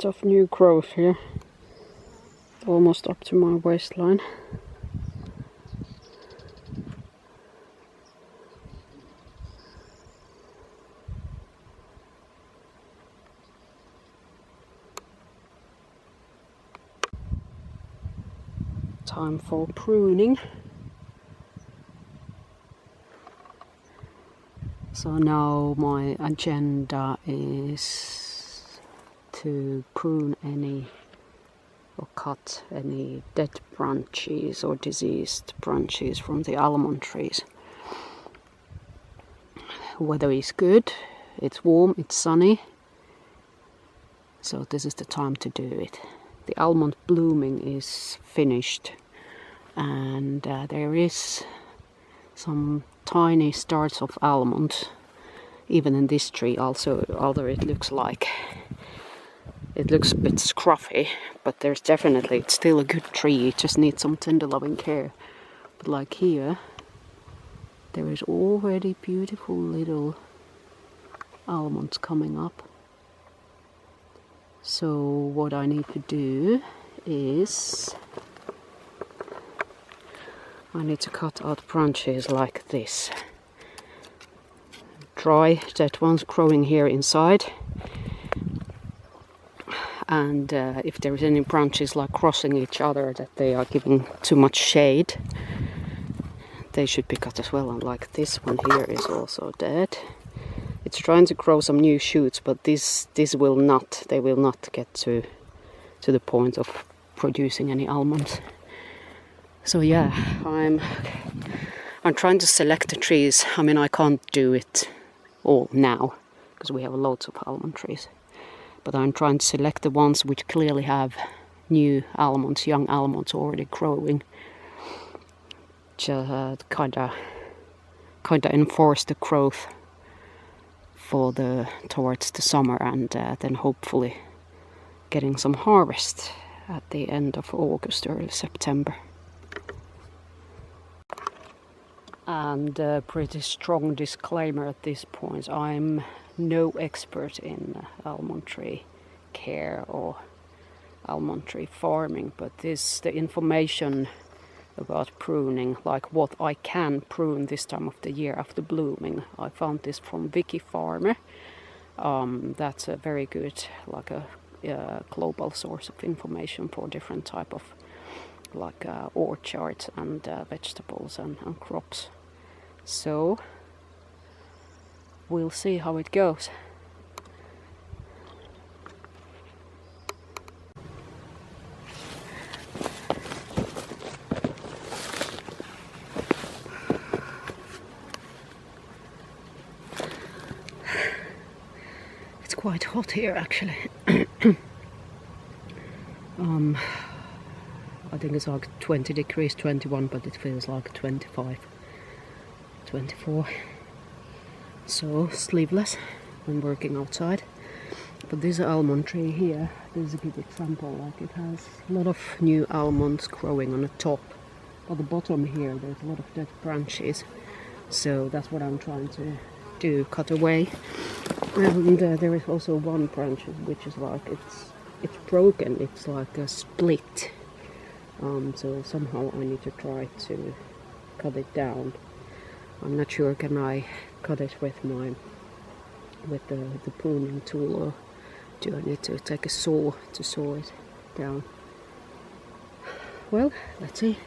bit of new growth here, almost up to my waistline. Time for pruning. So now my agenda is to prune any or cut any dead branches or diseased branches from the almond trees. Weather is good, it's warm, it's sunny, so this is the time to do it. The almond blooming is finished, and there is some tiny starts of almond even in this tree also, although it looks a bit scruffy, but there's definitely, it's still a good tree, it just needs some tender loving care. But like here, there is already beautiful little almonds coming up. So what I need to do is I need to cut out branches like this. Dry dead ones growing here inside. And if there is any branches like crossing each other that they are giving too much shade, they should be cut as well. And like this one here is also dead. It's trying to grow some new shoots, but they will not get to the point of producing any almonds. So yeah, I'm trying to select the trees. I mean, I can't do it all now because we have loads of almond trees. But I'm trying to select the ones which clearly have new almonds, young almonds already growing. To kind of enforce the growth for towards the summer, and then hopefully getting some harvest at the end of August, early September. And a pretty strong disclaimer at this point: I'm no expert in almond tree care or almond tree farming, but the information about pruning, like what I can prune this time of the year after blooming, I found this from Vicky Farmer. That's a very good, like a global source of information for different type of like orchards and vegetables and crops. So we'll see how it goes. It's quite hot here actually. I think it's like 20 degrees, 21, but it feels like 25, 24. So sleeveless when working outside. But this almond tree here, this is a good example. Like, it has a lot of new almonds growing on the top. At the bottom here, there's a lot of dead branches. So that's what I'm trying to do, cut away. And there is also one branch which is like, it's broken, it's like a split. So somehow I need to try to cut it down. I'm not sure, can I cut it with the pruning tool, or do I need to take a saw to saw it down? Well, let's see.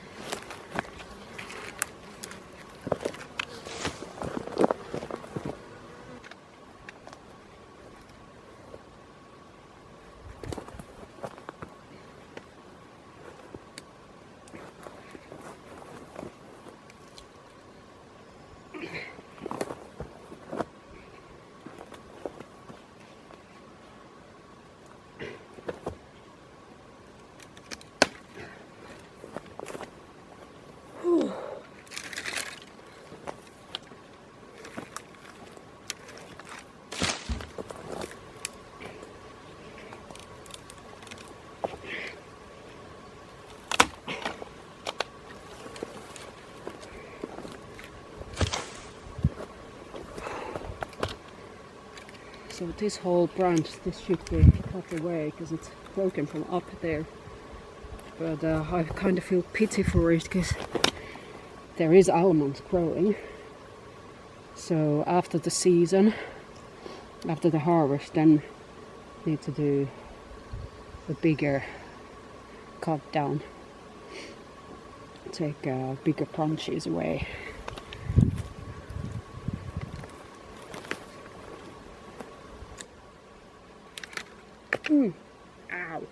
So this whole branch, this should be cut away because it's broken from up there. But I kind of feel pity for it because there is almonds growing. So after the season, after the harvest, then need to do a bigger cut down. Take bigger branches away. Ow.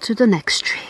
To the next tree.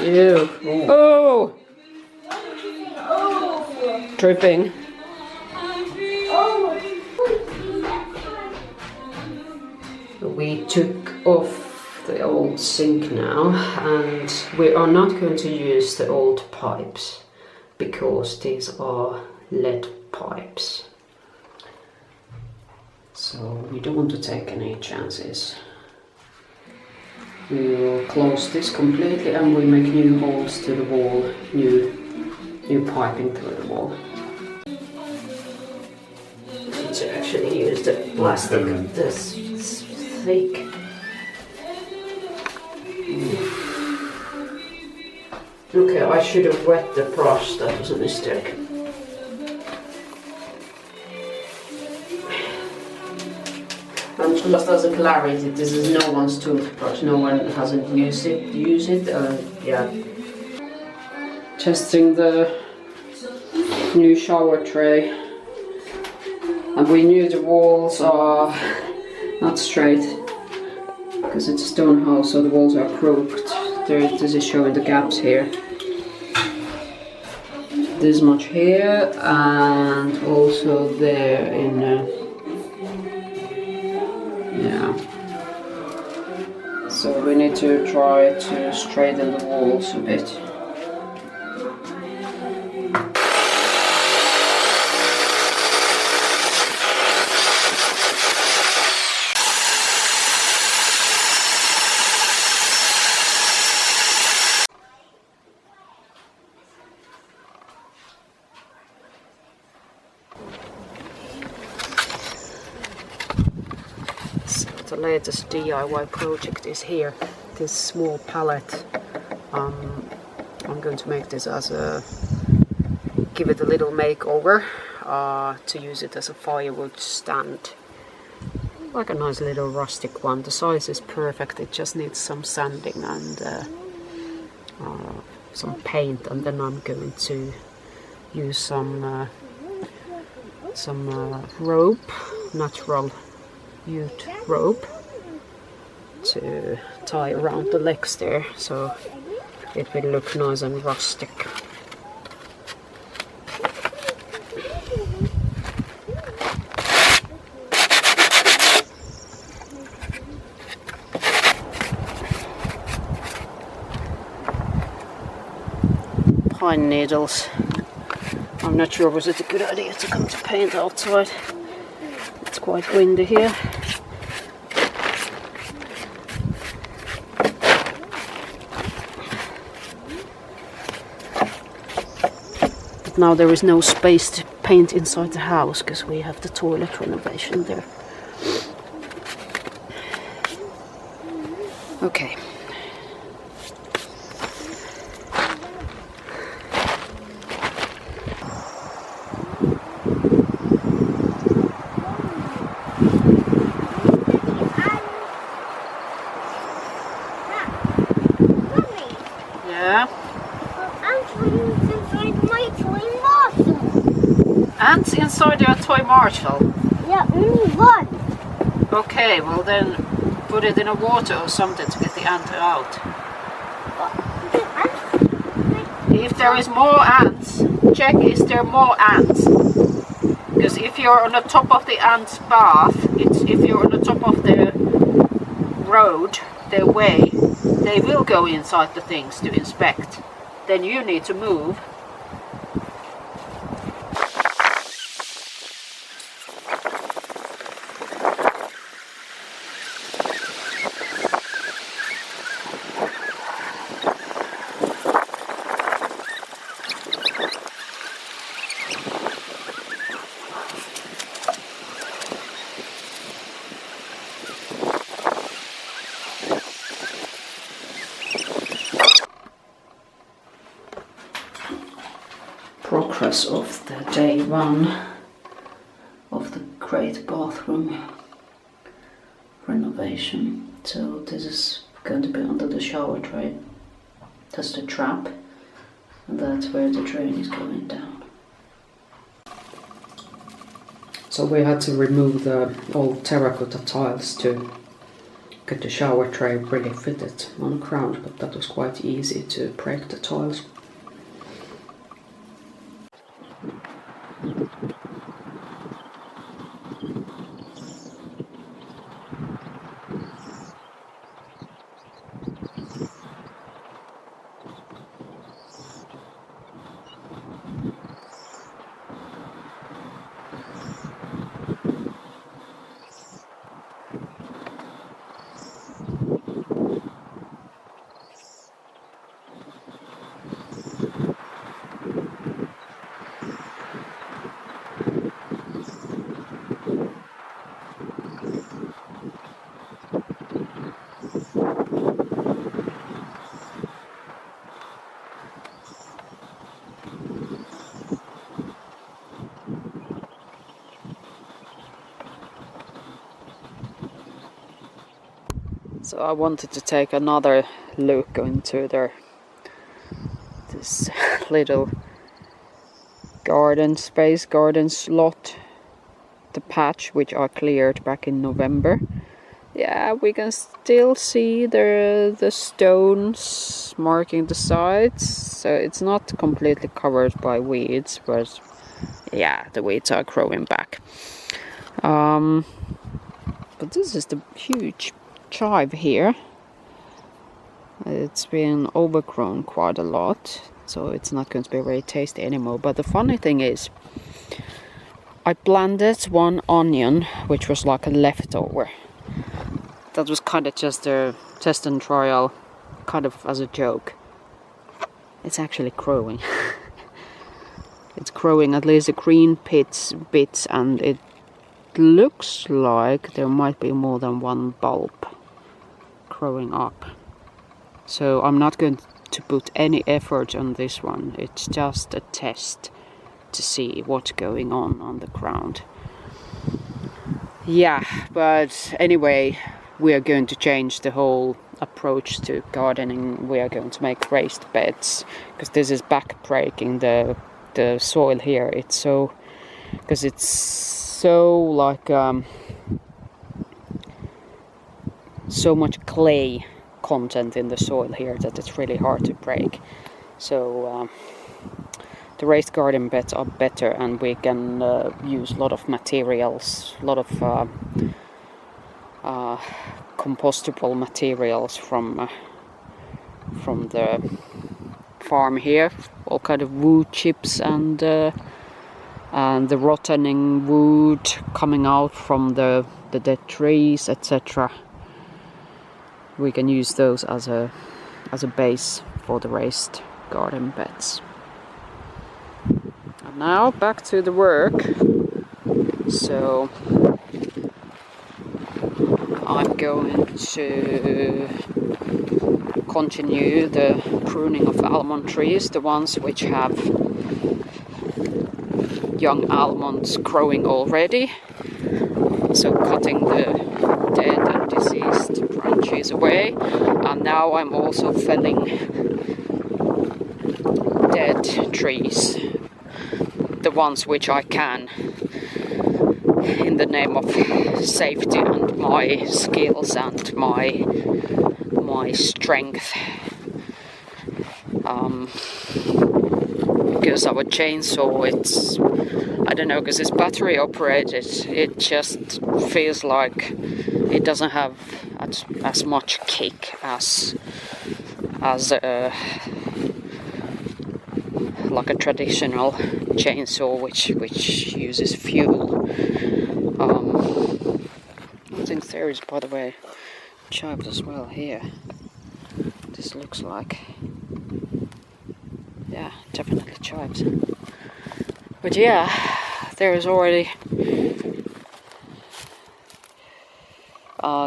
Ew. Oh! Dripping. We took off the old sink now, and we are not going to use the old pipes because these are lead pipes. So we don't want to take any chances. We will close this completely and we make new holes to the wall, new piping through the wall. Need to actually use the plastic this thick. Okay, I should have wet the brush, that was a mistake. And just as a clarity, this is no one's toothbrush, no one hasn't used it, yeah. Testing the new shower tray. And we knew the walls are not straight, because it's a stone house, so the walls are crooked. This is showing the gaps here. This much here, and also there in yeah. So we need to try to straighten the walls a bit. The latest DIY project is here. This small palette. I'm going to make this as a, give it a little makeover to use it as a firewood stand. Like a nice little rustic one. The size is perfect. It just needs some sanding and some paint, and then I'm going to use some rope, natural jute rope, to tie around the legs there, so it will look nice and rustic. Pine needles. I'm not sure was it a good idea to come to paint outside. It's quite windy here. But now there is no space to paint inside the house because we have the toilet renovation there. Okay. saw your toy Marshall. Yeah, only one. Okay, well then put it in a water or something to get the ant out. If there is more ants, check is there more ants. Because if you're on the top of the ant's bath, if you're on the top of the road, their way, they will go inside the things to inspect. Then you need to move. Progress of the day one of the great bathroom renovation. So this is going to be under the shower tray. That's the trap, and that's where the drain is going down. So we had to remove the old terracotta tiles to get the shower tray really fitted on the ground, but that was quite easy to break the tiles. So I wanted to take another look into this little garden space, garden slot, the patch which I cleared back in November. Yeah, we can still see the stones marking the sides, so it's not completely covered by weeds, but yeah, the weeds are growing back. But this is the huge chive here. It's been overgrown quite a lot, so it's not going to be very tasty anymore. But the funny thing is, I planted one onion which was like a leftover. That was kind of just a test and trial, kind of as a joke. It's actually growing. It's growing, at least the green bits, and it looks like there might be more than one bulb growing up. So I'm not going to put any effort on this one. It's just a test to see what's going on the ground. Yeah, but anyway, we are going to change the whole approach to gardening. We are going to make raised beds, because this is back-breaking the soil here. It's so, because it's so like so much clay content in the soil here that it's really hard to break. So the raised garden beds are better, and we can use a lot of materials, a lot of compostable materials from the farm here, all kind of wood chips and the rotting wood coming out from the dead trees, etc. We can use those as a base for the raised garden beds. And now back to the work. So I'm going to continue the pruning of almond trees, the ones which have young almonds growing already. So cutting the dead and diseased branches away, and now I'm also felling dead trees, the ones which I can, in the name of safety and my skills and my strength. Because our chainsaw, it's, I don't know, because it's battery operated, it just feels like it doesn't have as much kick as like a traditional chainsaw which uses fuel. I think there is, by the way, chives as well here. This looks like, yeah, definitely chives. But yeah, there is already.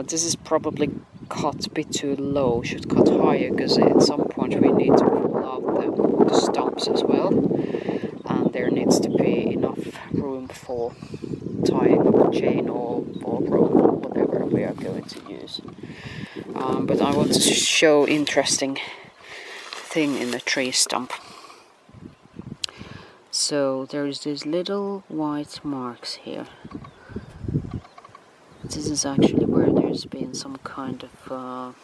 This is probably cut a bit too low. Should cut higher because at some point we need to pull out the stumps as well, and there needs to be enough room for tying the chain or rope or whatever we are going to use. But I want to show interesting thing in the tree stump. So there is these little white marks here. This is actually where there's been some kind of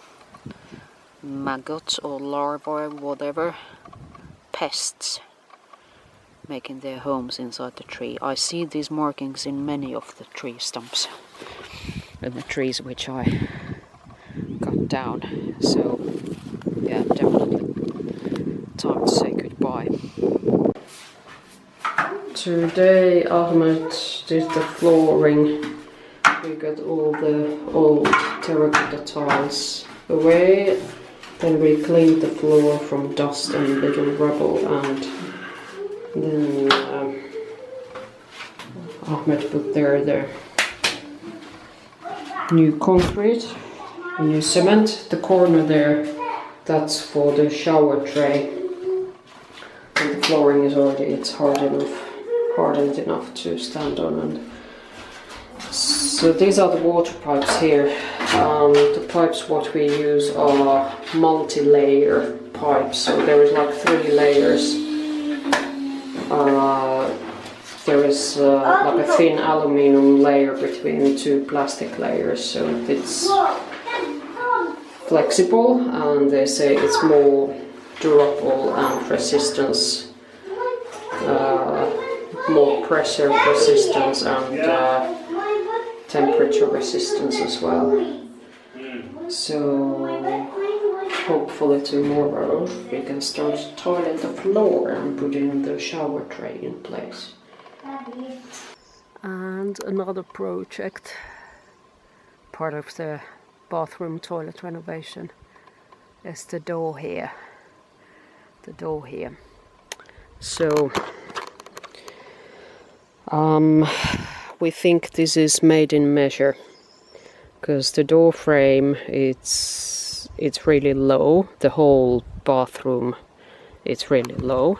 maggots or larvae or whatever, pests, making their homes inside the tree. I see these markings in many of the tree stumps and the trees which I cut down. So yeah, definitely time to say goodbye. Today Ahmed did the flooring. We got all the old terracotta tiles away, then we cleaned the floor from dust and little rubble, and then Ahmed put there the new concrete, new cement. The corner there, that's for the shower tray, and the flooring is already, it's hardened enough to stand on. And so these are the water pipes here. The pipes what we use are multi-layer pipes, so there is like 3 layers. There is like a thin aluminum layer between 2 plastic layers, so it's flexible, and they say it's more durable and resistance, more pressure resistance and temperature resistance as well. So hopefully tomorrow we can start tiling the floor and putting the shower tray in place. And another project, part of the bathroom toilet renovation, is the door here. The door here. So we think this is made in measure, because the door frame, it's really low. The whole bathroom, it's really low.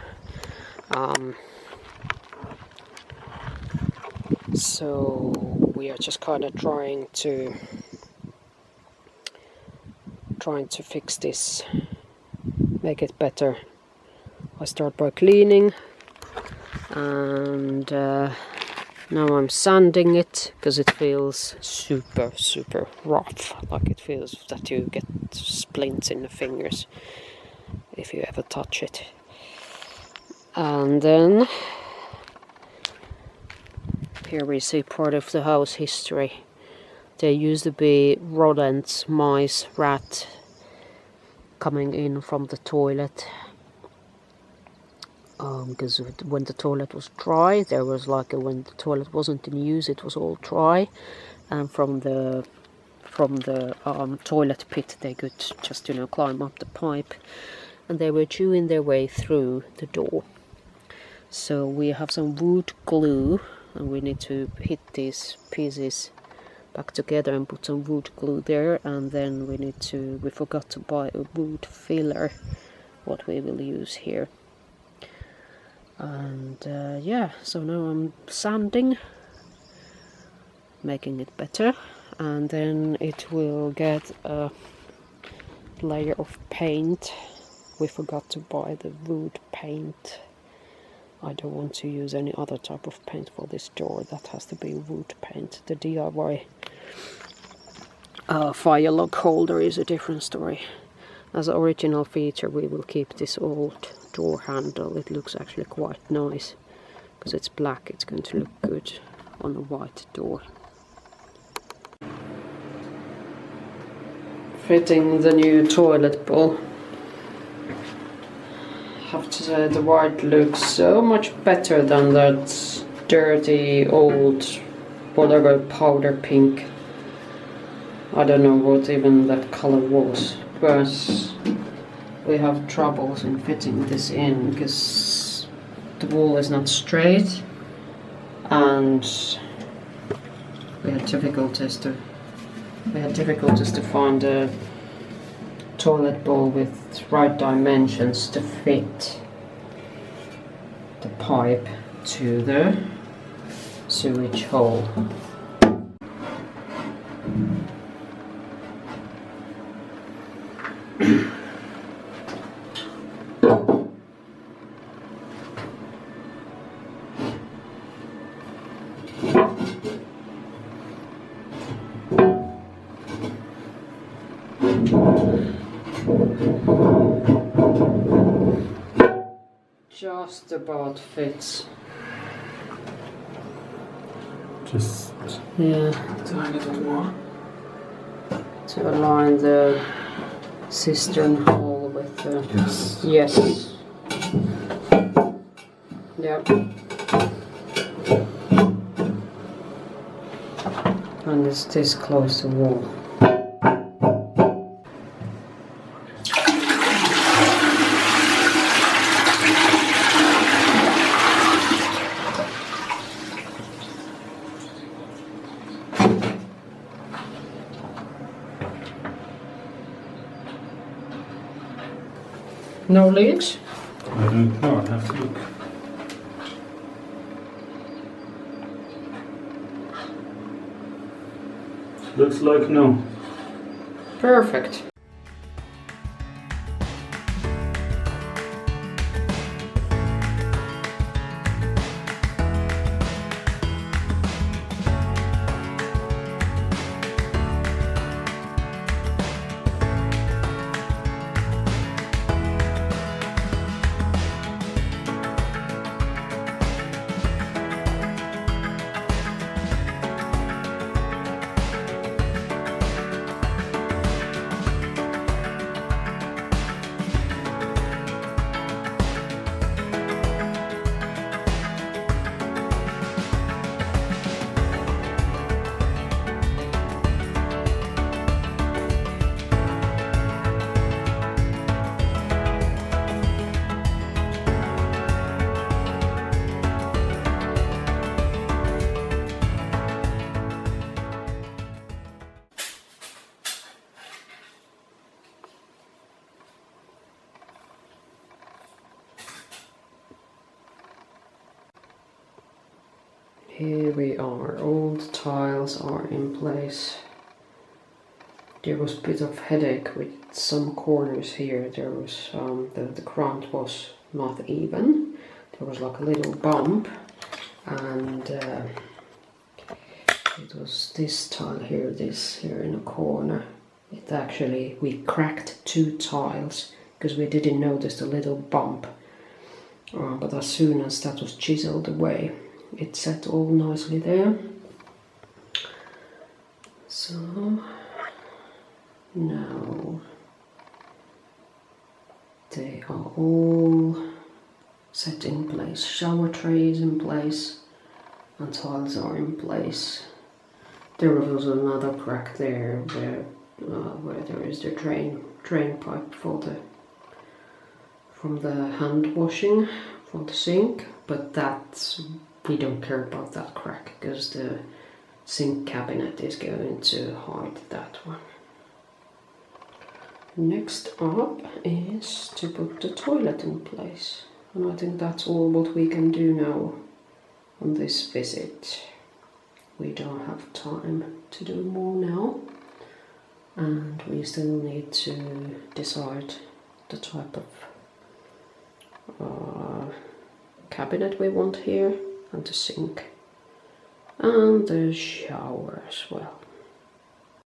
So we are just kind of trying to fix this, make it better. I start by cleaning, and now I'm sanding it, because it feels super rough, like it feels that you get splints in the fingers if you ever touch it. And then here we see part of the house history. There used to be rodents, mice, rat coming in from the toilet. Because when the toilet was dry, there was like when the toilet wasn't in use, it was all dry, and from the toilet pit they could just climb up the pipe, and they were chewing their way through the door. So we have some wood glue, and we need to hit these pieces back together and put some wood glue there, and then we forgot to buy a wood filler, what we will use here. And yeah, so now I'm sanding, making it better, and then it will get a layer of paint. We forgot to buy the wood paint, I don't want to use any other type of paint for this door. That has to be wood paint. The DIY fire log holder is a different story. As an original feature, we will keep this old door handle. It looks actually quite nice because it's black. It's going to look good on a white door. Fitting the new toilet bowl. I have to say the white looks so much better than that dirty old whatever powder pink. I don't know what even that color was, but we have troubles in fitting this in because the wall is not straight and we had difficulties to find a toilet bowl with right dimensions to fit the pipe to the sewage hole. Just about fits. Just tiny little more to align the cistern hole with the yes. Yep. And it's this close to the wall. No leaks? I don't know, I have to look. Looks like no. Perfect. Here we are, all the tiles are in place. There was a bit of headache with some corners here. There was the ground was not even. There was like a little bump, and it was this tile here, this here in the corner. It actually, we cracked 2 tiles because we didn't notice the little bump. But as soon as that was chiseled away, it set all nicely there. So now they are all set in place. Shower tray is in place and tiles are in place. There was another crack there where there is the drain pipe for from the hand washing for the sink, but that's, we don't care about that crack because the sink cabinet is going to hide that one. Next up is to put the toilet in place, and I think that's all what we can do now on this visit. We don't have time to do more now, and we still need to decide the type of cabinet we want here, and the sink, and the shower as well.